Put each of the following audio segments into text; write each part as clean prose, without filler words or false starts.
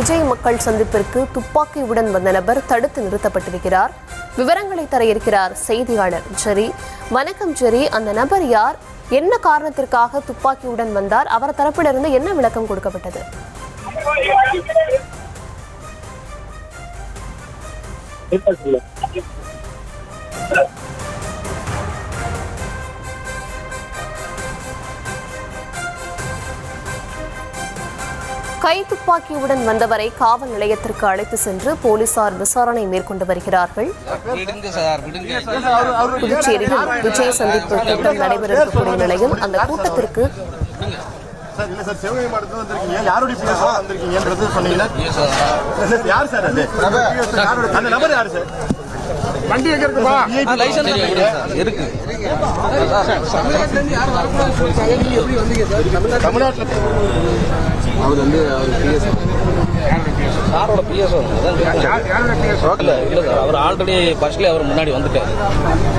விஜய் மக்கள் சந்திப்பிற்கு துப்பாக்கியுடன் வந்த நபர் தடுத்து நிறுத்தப்பட்டிருக்கிறார். விவரங்களை தர இருக்கிறார் செய்தியாளர் ஜெரி. வணக்கம் ஜெரி, அந்த நபர் யார், என்ன காரணத்திற்காக துப்பாக்கியுடன் வந்தார், அவர் தரப்பிலிருந்து என்ன விளக்கம் கொடுக்கப்பட்டது? கை துப்பாக்கியுடன் வந்தவரை காவல் நிலையத்திற்கு அழைத்து சென்று போலீசார் விசாரணை மேற்கொண்டு வருகிறார்கள். புதுச்சேரியில் விஜய் சந்திப்பு கூட்டம் நடைபெற இருக்கக்கூடிய நிலையில் அந்த கூட்டத்திற்கு அவர் வந்து சாரோட பிஎஸ் இல்லை சார், அவர் ஆல்ரெடி பஸ்லேயே அவர் முன்னாடி வந்துட்டார்.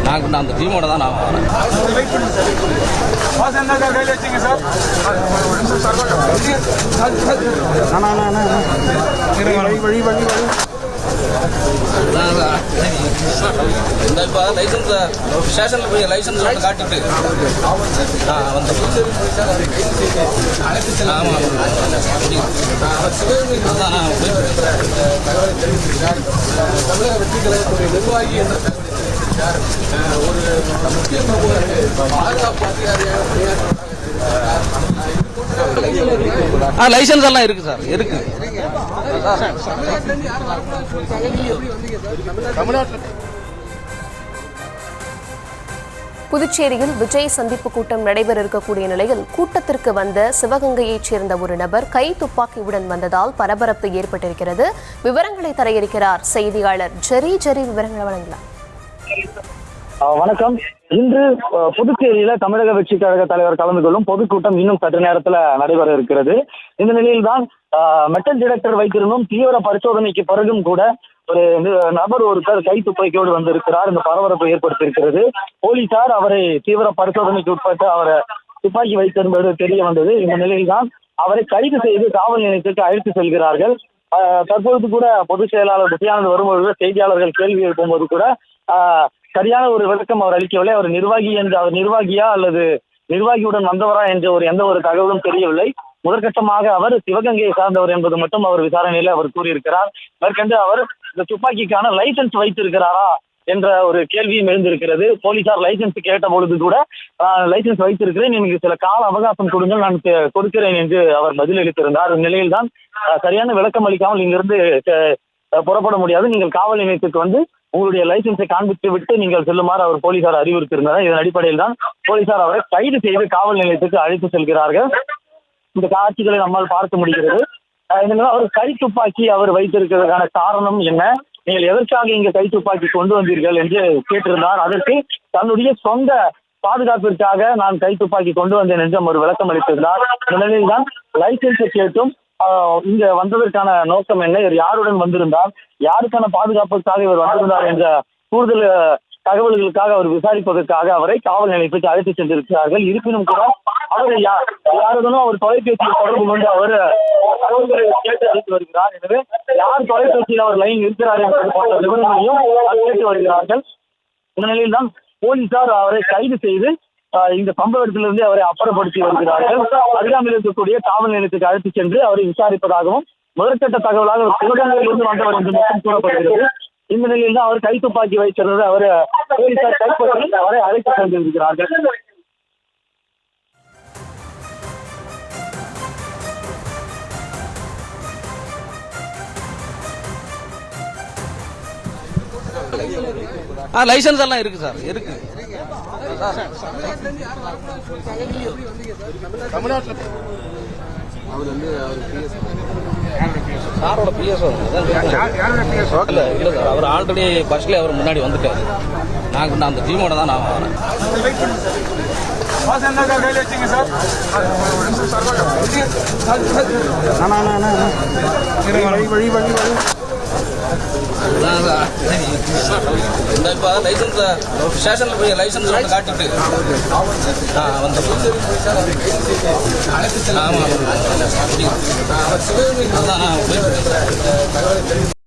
நான் அந்த டீமோட தான் நான் வரேன். இப்போ லைசன்ஸ் ஸ்டேஷனில் போய் லைசன்ஸ் காட்டிட்டு தமிழக வெற்றி கழகத்துடைய நிர்வாகி என்ற ஒரு முக்கிய பாதுகாப்பு அதிகாரியாக லைசன்ஸ் எல்லாம் இருக்கு சார், இருக்கு. புதுச்சேரியில் விஜய் சந்திப்பு கூட்டம் நடைபெற இருக்கக்கூடிய நிலையில் கூட்டத்திற்கு வந்த சிவகங்கையைச் சேர்ந்த ஒரு நபர் கை துப்பாக்கியுடன் வந்ததால் பரபரப்பு ஏற்பட்டிருக்கிறது. விவரங்களை தர இருக்கிறார் செய்தியாளர் ஜெரி. விவரங்களை வழங்கலாம். வணக்கம். இன்று புதுச்சேரியில தமிழக வெற்றி கழக தலைவர் கலந்து கொள்ளும் பொதுக்கூட்டம் இன்னும் சற்று நேரத்துல நடைபெற இருக்கிறது. இந்த நிலையில்தான் மெட்டல் டிடெக்டர் வைத்திருந்தும் தீவிர பரிசோதனைக்கு பிறகும் கூட ஒரு நபர் ஒருத்தர் கை துப்பாக்கியோடு வந்திருக்கிறார். இந்த பரபரப்பை ஏற்படுத்தியிருக்கிறது. போலீசார் அவரை தீவிர பரிசோதனைக்கு உட்பட்டு அவரை துப்பாக்கி வைத்திருந்தது தெரிய வந்தது. இந்த நிலையில்தான் அவரை கைது செய்து காவல் நிலையத்திற்கு அழைத்து செல்கிறார்கள். தற்பொழுது கூட பொதுச் செயலாளர் புத்தியானது வரும்போது செய்தியாளர்கள் கேள்வி எழுப்பும்போது கூட சரியான ஒரு விளக்கம் அவர் அளிக்கவில்லை. அவர் நிர்வாகியா அல்லது நிர்வாகியுடன் வந்தவரா என்ற எந்த ஒரு தகவலும் தெரியவில்லை. முதற்கட்டமாக அவர் சிவகங்கையை சார்ந்தவர் என்பது மட்டும் அவர் விசாரணையில அவர் கூறியிருக்கிறார். மேற்கொண்டு அவர் இந்த துப்பாக்கிக்கான லைசன்ஸ் வைத்திருக்கிறாரா என்ற ஒரு கேள்வியும் எழுந்திருக்கிறது. போலீசார் லைசன்ஸ் கேட்ட பொழுது கூட லைசன்ஸ் வைத்திருக்கிறேன், எனக்கு சில கால அவகாசம் கொடுங்கள், நான் கொடுக்கிறேன் என்று அவர் பதிலளித்திருந்தார். இந்நிலையில் தான் சரியான விளக்கம் அளிக்காமல் இங்கிருந்து புறப்பட முடியாது, நீங்கள் காவல் நிலையத்துக்கு வந்து உங்களுடைய லைசன்ஸை காண்பித்து விட்டு நீங்கள் செல்லுமாறு அவர் போலீசார் அறிவுறுத்தியிருந்தார். இதன் அடிப்படையில் தான் போலீசார் அவரை கைது செய்து காவல் நிலையத்துக்கு அழைத்து செல்கிறார்கள். இந்த காட்சிகளை நம்மால் பார்க்க முடிகிறது. அவர் கை துப்பாக்கி அவர் வைத்திருக்கிறதுக்கான காரணம் என்ன, நீங்கள் எதற்காக இங்க கை துப்பாக்கி கொண்டு வந்தீர்கள் என்று கேட்டிருந்தார். அதற்கு தன்னுடைய சொந்த பாதுகாப்பிற்காக நான் கை துப்பாக்கி கொண்டு வந்தேன் என்று அவர் விளக்கம் அளித்திருந்தார். இந்த நிலையில் தான் லைசன்ஸை கேட்டும் இங்க வந்ததற்கான நோக்கம் என்ன, இவர் யாருடன் வந்திருந்தார், யாருக்கான பாதுகாப்புக்காக இவர் வந்திருந்தார் என்ற கூடுதல் தகவல்களுக்காக அவர் விசாரிப்பதற்காக அவரை காவல் நிலையத்துக்கு அழைத்து சென்றிருக்கிறார்கள். இருப்பினும் கூட அவர் யாருடனும் அவர் தொலைபேசியில் தொடர்பு கொண்டு அவர் தகவல்களை கேட்டு அழைத்து வருகிறார். எனவே யார் தொலைபேசியில் அவர் லைன் இருக்கிறார் என்பது போன்ற விவரங்களையும் கேட்டு வருகிறார்கள். இந்த நிலையில் தான் போலீசார் அவரை கைது செய்து இந்த சம்பவத்திலிருந்து அவரை அப்புறப்படுத்தி வருகிறார்கள். அருகாமையில் இருக்கக்கூடிய காவல் நிலையத்துக்கு அழைத்து சென்று அவரை விசாரிப்பதாகவும் முதற்கட்ட தகவலாக சிவகங்கையிலிருந்து வந்தவர் என்று மட்டும் கூறப்படுகிறது. இந்த நிலையில் தான் அவர் கை துப்பாக்கி வைத்திருந்தது அவர் போலீசார் கைப்பற்றி அவரை அழைத்து சென்றிருக்கிறார்கள். லைசன்ஸ் எல்லாம் இருக்கு சார், இருக்கு. அவர் வந்து சாரோட பிஎஸ் இல்லை சார், அவர் ஆல்ரெடி பஸ்லேயே அவர் முன்னாடி வந்துட்டார். நான் அந்த டீமோட தான் நான் வரேன். வழி இந்த இப்போ லைசன்ஸ் ஸ்டேஷனில் போய் லைசன்ஸ் வந்து காட்டிட்டு வந்து ஆமாம் அதான் நான் போய்